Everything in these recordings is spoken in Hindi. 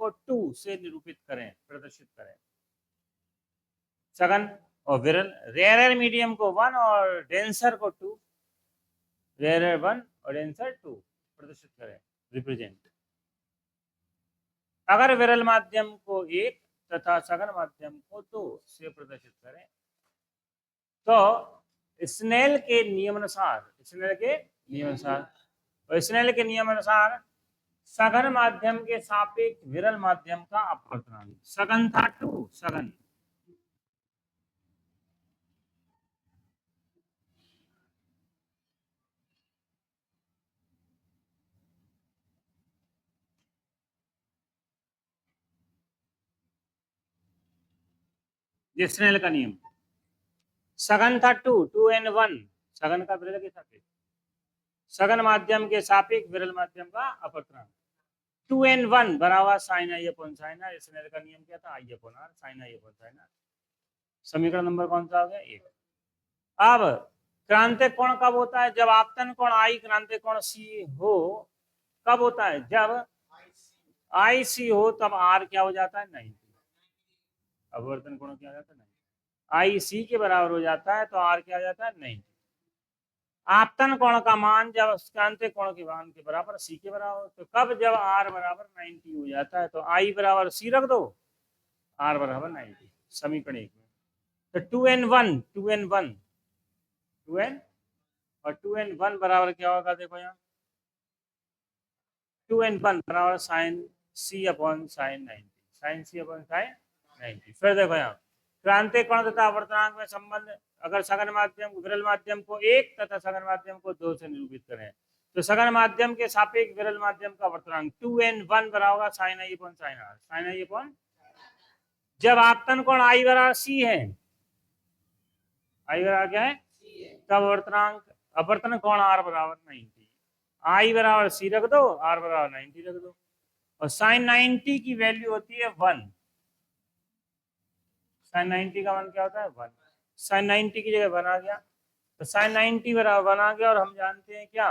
को 2 से निरूपित करें, प्रदर्शित करें। सघन और विरल, रेयर मीडियम को 1 और डेंसर को 2, रेयर 1 और डेंसर 2 प्रदर्शित करें, रिप्रेजेंट। अगर विरल माध्यम को 1 तथा सघन माध्यम को 2 से प्रदर्शित करें तो स्नेल के नियमानुसार, स्नेल के नियमानुसार सघन माध्यम के सापेक्ष विरल माध्यम का अपवर्तनांक, सघन था 2, सघन स्नेल का नियम, सघन था 2n1, सघन का विरल के सापेक्ष, सघन माध्यम के सापेक्ष विरल माध्यम का अपवर्तनांक 2n1 बराबर sin i upon sin r। Snell का नियम क्या था? i upon r, sin i upon sin r। समीकरण नंबर कौन सा हो गया? 1। अब क्रांतिक कोण कब होता है? जब आपतन कोण I क्रांतिक कोण C हो। कब होता है? जब IC हो तब R क्या हो जाता है? 90। अपवर्तन कोण क्या हो जाता है? 90। IC के बराबर हो जाता है तो R क्या हो जाता है? 90। आपतन कोण का मान जब क्रांतिक कोण के मान के बराबर C के बराबर, तो कब? जब R बराबर 90 हो जाता है तो I बराबर C रख दो, R बराबर 90। समीकरण 1 में तो 2n1 2n और 2n1 बराबर क्या होगा? देखो यहाँ 2n1 बराबर sine C upon sine 90, sine C upon sine 90। फिर देखो यहाँ क्रांतिक कोण तथा अपवर्तनांक में संबंध, अगर सघन माध्यम विरल माध्यम को 1 तथा सघन माध्यम को 2 से निरूपित करें तो सघन माध्यम के सापेक्ष विरल माध्यम का अपवर्तनांक 2n1 बराबर होगा sine i upon sine r, sine i upon, जब आपतन कोण I बराबर C है, I बराबर क्या है? तब अपवर्तन कोण R बराबर 90, I बराबर C रख दो, R बराबर 90 रख दो, और साइन 90 की वैल्यू होती है 1। साइन 90 का मान क्या होता है? 1। साइन 90 की जगह 1 आ गया तो साइन 90 बराबर 1 आ गया। और हम जानते हैं क्या?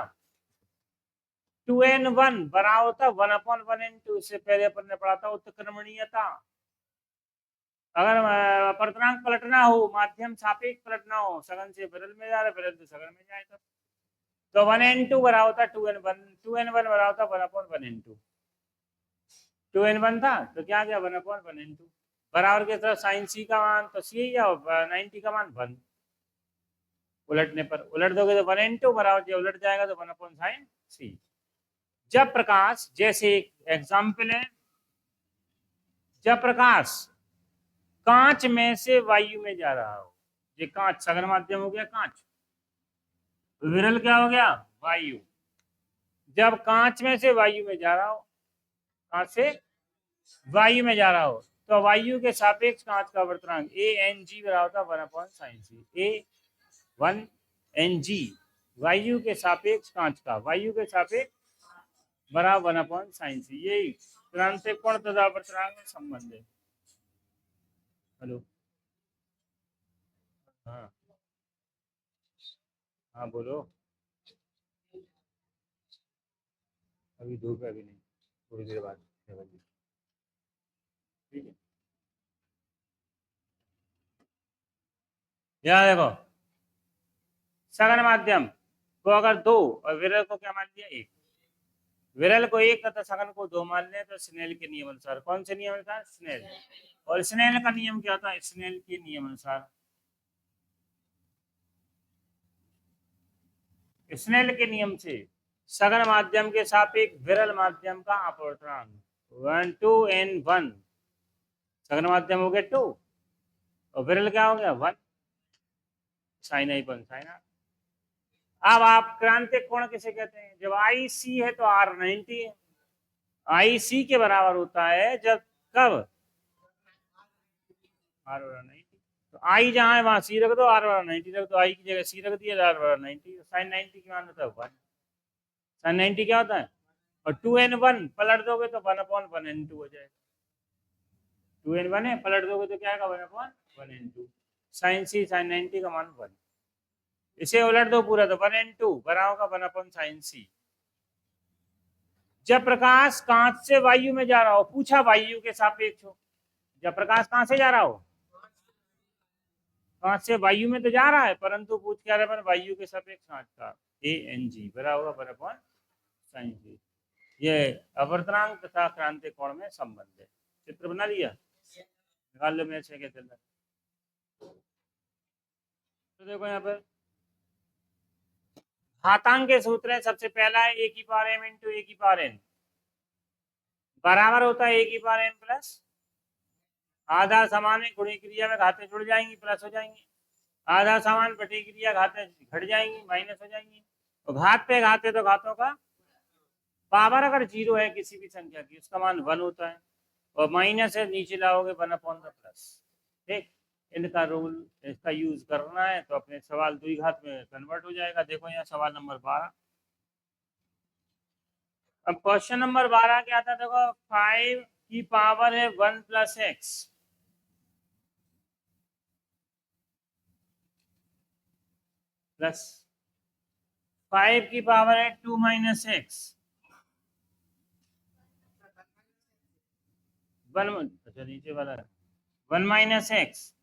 2n1 बराबर होता है 1 अपॉन 1n2। इससे पहले अपन ने पढ़ा था उत्क्रमणीयता। अगर अपवर्तनांक पलटना हो, माध्यम सापेक्ष पलटना हो, सघन से विरल में जा रहा है, विरल से सघन में जाए तो 1n2 बराबर होता है 2n1, 2n1 बराबर होता है 1 अपॉन 1n2। 2n1 था तो क्या गया? 1 अपॉन 1n2 बराबर के तरफ साइन C का मान तो C ही और 90 का मान 1। उलटने पर उलट दोगे तो 1n2 बराबर, जब उलट जाएगा तो 1 अपॉन साइन C। जब प्रकाश, जैसे एक एग्जाम्पल है, जब प्रकाश कांच में से वायु में जा रहा हो, ये कांच सघन माध्यम हो गया, कांच विरल क्या हो गया? वायु। जब कांच में से वायु में जा रहा हो, कांच से वायु में जा रहा हो तो वायु के सापेक्ष कांच का अपवर्तनांक ANG बराबर होता है 1 अपॉन साइन C। A1NG वायु के सापेक्ष कांच का, वायु के सापेक्ष बराबर 1 अपॉन साइन C। यही क्रांतिक कोण तथा अपवर्तनांक में संबंध है। हेलो, हाँ हाँ बोलो। अभी धूप है, अभी नहीं, थोड़ी देर बाद। ठीक है, यहाँ देखो सघन माध्यम को अगर 2 और विरल को क्या मान लिया? 1। विरल को 1 तथा सघन को 2 मान लिया तो स्नेल के नियम अनुसार, कौन से नियम अनुसार? स्नेल। और स्नेल का नियम क्या होता है? स्नेल के नियम अनुसार, स्नेल के नियम से सघन माध्यम के सापेक्ष विरल माध्यम का अपवर्तनांक 1 2n1, सघन माध्यम हो गया 2 और विरल क्या हो गया? 1, sine i upon sine r। अब आप क्रांतिक कोण किसे कहते हैं? जब IC है तो R 90 है, IC के बराबर होता है जब, कब? R बराबर 90। तो I जहां है वहां C रख दो, R बराबर 90 रख दो, I की जगह C रख दिया, R बराबर 90। साइन 90 की मान होता है 1। साइन 90 क्या होता है? और 2n1 पलट दोगे तो 1 अपॉन 1n2 हो जाएगा। 2n1 है, पलट दोगे तो क्या आएगा? 1 upon 1n2। Sign C sign 90 का मान 1। इसे उलट दो पूरा तो 1n2 बराबर होगा 1 अपॉन साइन C। जब प्रकाश कांच से वायु में जा रहा हो, पूछा वायु के सापेक्ष हो, जब प्रकाश कहां से जा रहा हो, कांच से वायु में तो जा रहा है, परंतु पूछ क्या रहा है, वायु के सापेक्ष कांच का ANG बरा होगा बर अपॉन साइन जी। ये अपवर्तनांक तथा क्रांति कोण में संबंध है। चित्र बना लिया, निकाल लो मेरे से क्या चल रहा है। तो देखो यहाँ पर घातांक के सूत्र है, सबसे पहला है a की पावर m इंटू a की पावर n बराबर होता है a की पावर n प्लस आधा समान है, गुणी क्रिया में घातें जुड़ जाएंगी प्लस हो जाएंगी, आधा समान बटी क्रिया घातें घट जाएंगी माइनस हो जाएंगी, तो घात पे घाते तो घातों का पावर अगर जीरो है किसी भी संख्या की उसका मान 1 होता है, और माइनस है नीचे लाओगे 1 अपॉन द प्लस। ठीक, इनका रूल इसका यूज करना है तो अपने सवाल द्विघात में कन्वर्ट हो जाएगा। देखो यहाँ सवाल नंबर 12। अब क्वेश्चन नंबर 12 क्या था, देखो 5 की पावर है 1 प्लस एक्स, प्लस 5 की पावर है 2 माइनस एक्स, 1 अच्छा नीचे वाला 1 माइनस एक्स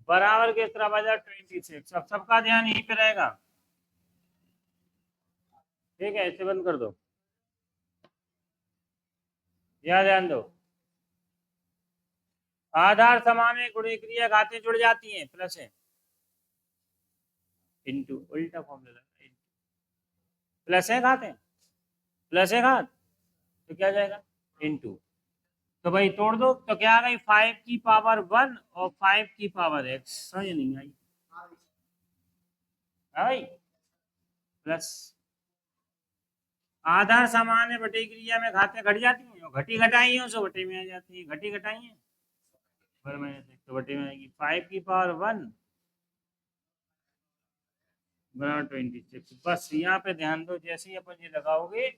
बराबर किस तरह बजा 26। अब सबका ध्यान यहीं पे रहेगा। ठीक है, इसे बंद कर दो, यहाँ ध्यान दो। आधार समान है, गुणी क्रिया घातें जुड़ जाती हैं, प्लस है इंटू, उल्टा फॉर्मूला, प्लस है घातें, प्लस है घात तो क्या जाएगा इंटू, तो भाई तोड़ दो तो क्या आ गई 5 की पावर 1 और 5 की पावर x, समझ नहीं आई, आई प्लस आधार समान है, बटे क्रिया में घातें घट जाती हैं, घटी घटाई हो सो बटे में आ जाती है, घटी घटाई है पर में तो बटे में आएगी 5 की पावर 1 बराबर 26। बस यहाँ पे ध्यान दो, जैसे ही अपन ये लगाओगे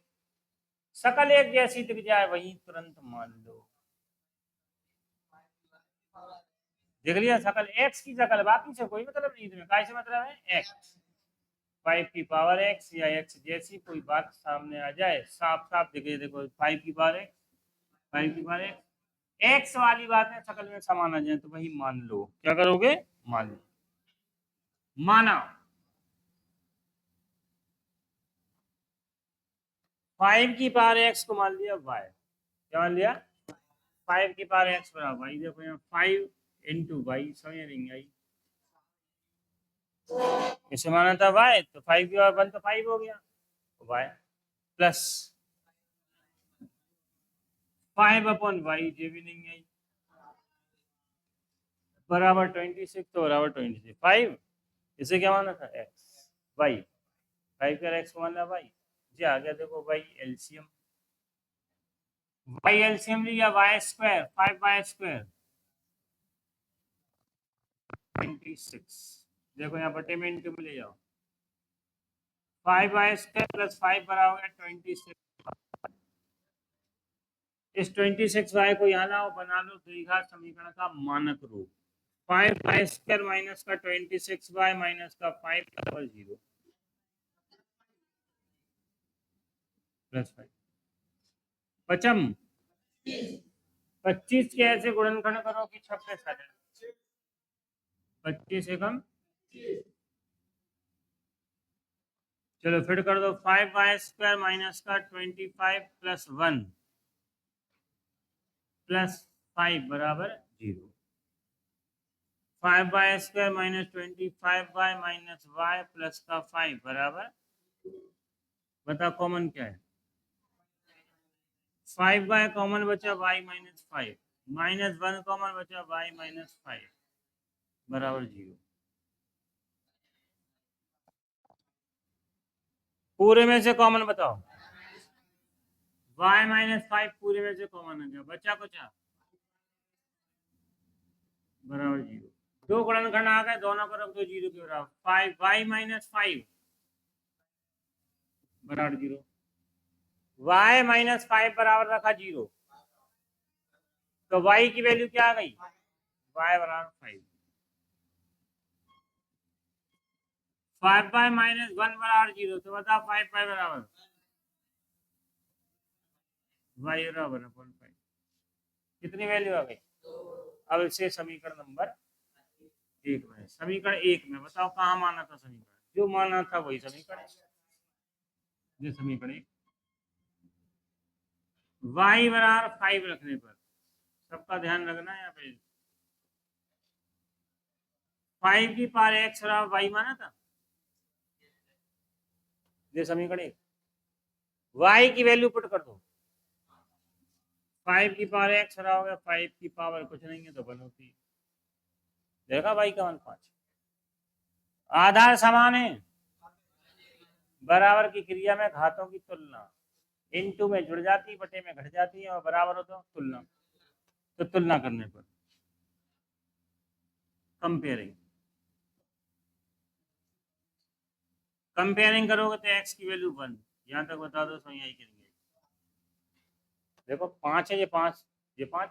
सकल एक जैसी दिख जाए वही तुरंत मान लो, देख लिया सकल x की शकल, बाकी से कोई मतलब नहीं, तुम्हें काय से मतलब है x, 5 की पावर x या x जैसी कोई बात सामने आ जाए साफ साफ दिखे, देखो 5 की पावर x, 5 की पावर x वाली बातें शकल में समान आ जाए तो वही मान लो, क्या करोगे मान लो, माना 5 की पावर x को मान लिया y, क्या मान लिया 5 की पावर x बराबर y, देखो यहाँ 5 इंटू वाई, समझ नहीं आई, इसे माना था y तो 5 की पावर 1 तो 5 हो गया, y प्लस 5 अपॉन वाई, ये भी नहीं आई, बराबर 26, तो बराबर 26 5, इसे क्या माना था x, y 5 का x माना y, जी आ गया, देखो y एलसीएम, y एलसीएम लिया y स्क्वायर 5y स्क्वायर 26, देखो यहाँ बटे में इंटू में ले जाओ, 5y स्क्वायर प्लस 5 बराबर है 26, इस 26y को यहाँ लाओ, बना लो द्विघात समीकरण का मानक रूप, 5y स्क्वायर माइनस का 26y माइनस का 5 बराबर 0 प्लस 5 पचम 25 के ऐसे गुणनखंड करो कि 26 आ जाए, 25 एकम, चलो फिर कर दो 5y स्क्वायर माइनस का 25 प्लस 1 प्लस 5 बराबर 0, 5y square minus 25y minus y plus का 5 बराबर, बता कॉमन क्या है, 5y कॉमन बचा y माइनस 5 माइनस 1 कॉमन बचा y माइनस 5 बराबर 0, पूरे में से कॉमन बताओ, y माइनस 5 पूरे में से कॉमन आ गया, बचा कुछ बराबर 0, दो गुणनखंड आ गए, दोनों को रख दो 0 के बराबर, 5y माइनस 5 बराबर 0, y माइनस 5 बराबर रखा 0, तो y की वैल्यू क्या आ गई, y बराबर 5, 5 पाई माइनस 1 बराबर 0, तो बताओ 5 पाई बराबर y बराबर 1 पाई, कितनी वैल्यू आ गई? अब इसे समीकरण नंबर 1 में, समीकरण 1 में बताओ कहाँ माना था समीकरण, जो माना था वही समीकरण, ये समीकरण 1, y बराबर 5 रखने पर सबका ध्यान रखना है यहाँ पे, 5 की पावर x बराबर y माना था, ये समीकरण 1, y की वैल्यू पुट कर दो, 5 की पावर x बराबर हो गया 5 की पावर कुछ नहीं है तो 1 होती है, देखा y का मान 5, आधार समान है, बराबर की क्रिया में घातों की तुलना, इनटू में जुड़ जाती है, बटे में घट जाती है, और बराबर हो तो तुलना, तो तुलना करने पर कंपेयरिंग, कंपेयरिंग करोगे तो x की वैल्यू 1, यहां तक बता दो समझ आई करेंगे, देखो 5 है, ये 5, ये 5,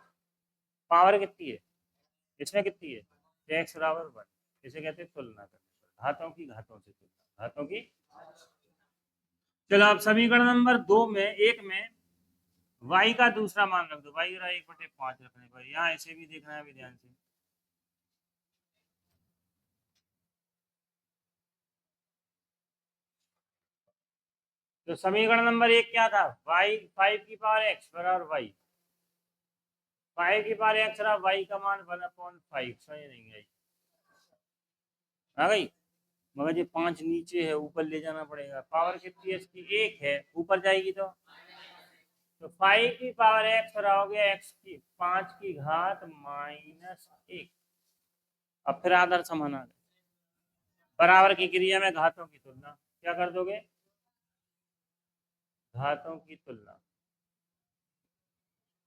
पावर कितनी है इसमें, कितनी है, तो x बराबर 1, इसे कहते हैं तुलना करने पर, घातों की घातों से तुलना, घातों की। चलो अब समीकरण नंबर 2 में, 1 में y का दूसरा मान रख दो, y रहा 1/5 रखने पर, यहाँ इसे भी देखना है अभी ध्यान से, तो समीकरण नंबर 1 क्या था, y 5 की पावर x बराबर y, 5 की पावर x बराबर y का मान 1/5, समझ नहीं आई, आ गई, मगर ये 5 नीचे है, ऊपर ले जाना पड़ेगा, पावर कितनी है इसकी 1 है, ऊपर जाएगी तो 5 की पावर x बराबर हो गया x की 5 की घात माइनस 1, अब फिर आदर समान आ गए, बराबर की क्रिया में घातों की तुलना, क्या कर दोगे, घातों की तुलना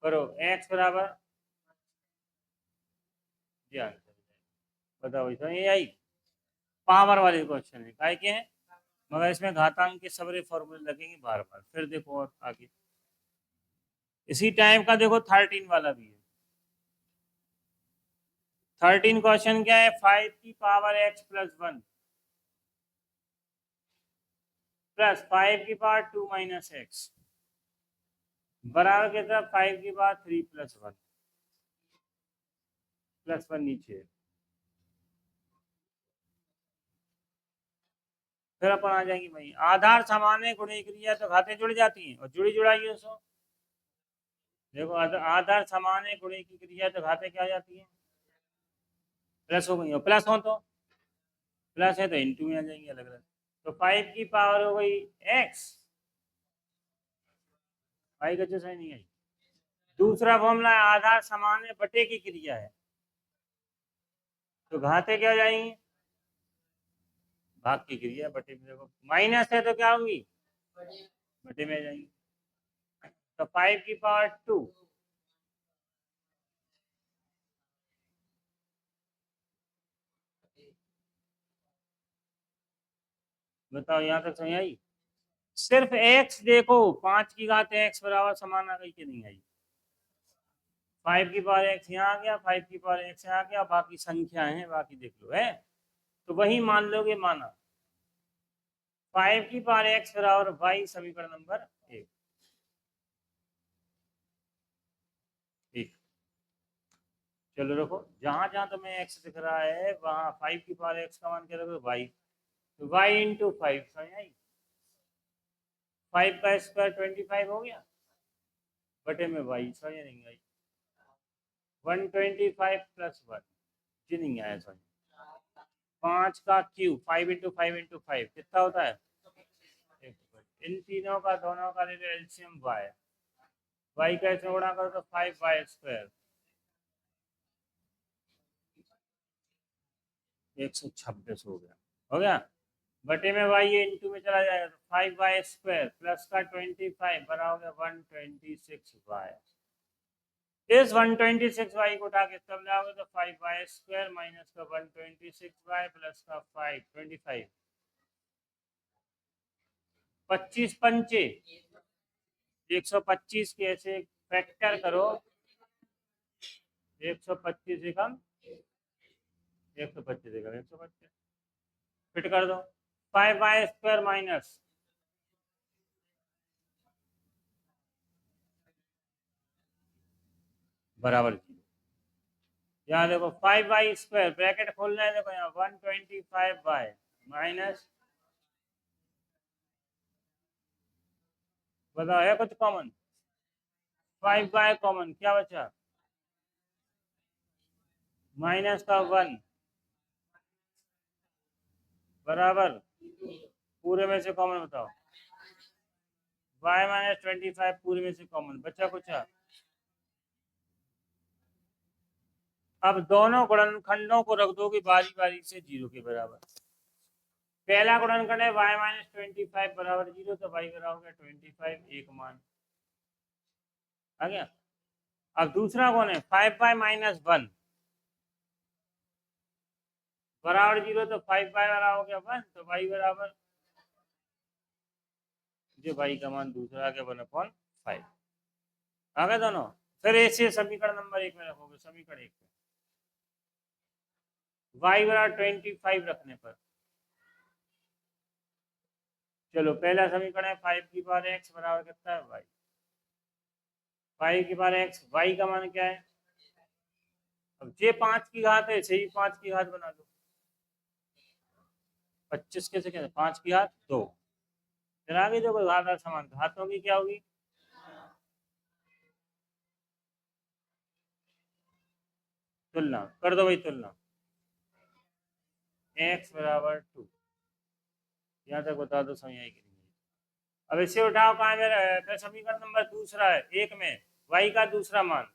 करो, x बराबर, ध्यान से बताओ, इसमें ये आई पावर वाले क्वेश्चन है, काय के हैं, मगर इसमें घातांक के सबरे फॉर्मूले लगेंगे बार बार, फिर देखो और आगे इसी टाइप का देखो 13 वाला भी है, 13 क्वेश्चन क्या है, 5 की पावर x प्लस 1 प्लस 5 की पावर 2 माइनस एक्स बराबर के तरफ 5 की पावर 3 प्लस 1, प्लस 1 नीचे है, फिर अपन आ जाएंगे भाई, आधार समान है, गुणे क्रिया तो घातें जुड़ जाती हैं, और जुड़ी जुड़ाई है सो, देखो आधार समान है, गुणे की क्रिया तो घातें क्या आ जाती हैं, प्लस हो गई, और प्लस हो तो प्लस है तो इंटू में आ जाएंगे अलग अलग, तो 5 की पावर हो गई x, भाई का जैसा नहीं आई, दूसरा फॉर्मूला आधार समान है, बटे की क्रिया है, तो घाते क्या हो जाएंगी, भाग की क्रिया, बटे में देखो माइनस है तो क्या होंगी, बटे में आ जाएंगी, तो 5 की पावर 2 बताओ, यहाँ तक समझ आई, सिर्फ x देखो, 5 की घात x बराबर समान आ गई कि नहीं आई, 5 की पावर x यहाँ आ गया, 5 की पावर x यहाँ आ गया, बाकी संख्या है, बाकी देख लो है, तो वही मान लोगे, माना 5 की पावर x बराबर y, समीकरण नंबर 1, ठीक, चलो रखो, जहां जहां तुम्हें x दिख रहा है वहां 5 की पावर x का मान क्या रखो, y, तो y इंटू 5, समझ आई, 5 का स्क्वायर 25 हो गया, बटे में y, समझ नहीं आई, 125 प्लस 1, जी नहीं आया समझ, 5 का क्यूब, 5 कितना होता है, इन तीनों का दोनों का ले लो एलसीएम y का इसमें गुणा करो तो 5y स्क्वायर, 126 हो गया, बटे में y ये इंटू में चला जाएगा, तो 5y स्क्वायर प्लस का 25 बना हो गया 126y, इस 126y को उठा के तब लाओगे तो 5y स्क्वायर माइनस का 126y प्लस का 5 25, 25 पंचे 125 के ऐसे फैक्टर करो, 125 से कम 125 से कम 125 फिट कर दो, 5y² माइनस बराबर 0। यहाँ देखो 5y² ब्रैकेट खोलना है, देखो यहाँ 125y माइनस, बताओ है कुछ कॉमन? 5y कॉमन, क्या बचा? माइनस का 1 बराबर पूरे में से कॉमन बताओ। y-25 पूरे में से कॉमन बचा कुछ? अब दोनों गुणनखंडों को रख दोगे बारी बारी से 0 के बराबर। पहला गुणनखंड है y-25 बराबर 0, तो y बराबर हो गया 25, एक मान आ गया। अब दूसरा कौन है? 5y माइनस 1 बराबर 0, तो 5y बराबर हो गया 1, तो y बराबर, जो y का मान दूसरा आ गया 1/5 आ गए दोनों। फिर ऐसे समीकरण नंबर 1 में रखोगे, समीकरण 1 में y बराबर 25 रखने पर, चलो पहला समीकरण है 5 की पावर x बराबर कितना है y, 5 की पावर x, y का मान क्या है? अब ये 5 की घात है, इसे ही 5 की घात बना लो। 25 कैसे कहते हैं? 5 की घात 2। फिर आगे जो घात समान घातों की क्या होगी? तुलना कर दो भाई, तुलना x बराबर 2, यहाँ तक बता दो, समझ आई कि नहीं? अब इसे उठाओ, कहाँ में? फिर समीकरण नंबर दूसरा है 1 में y का दूसरा मान,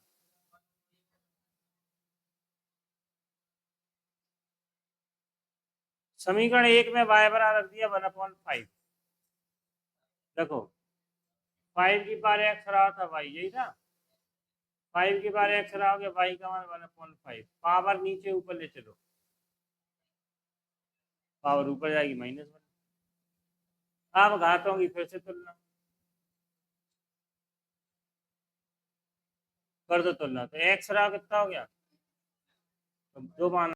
समीकरण 1 में y बराबर रख दिया 1/5। देखो 5 की पावर x रहा था y, यही था। 5 की पावर x रहा हो गया, y का मान 1/5, पावर नीचे ऊपर ले चलो, पावर ऊपर जाएगी -1। अब घातों की फिर से तुलना कर दो, तुलना तो x रहा कितना हो गया? तो 2 मान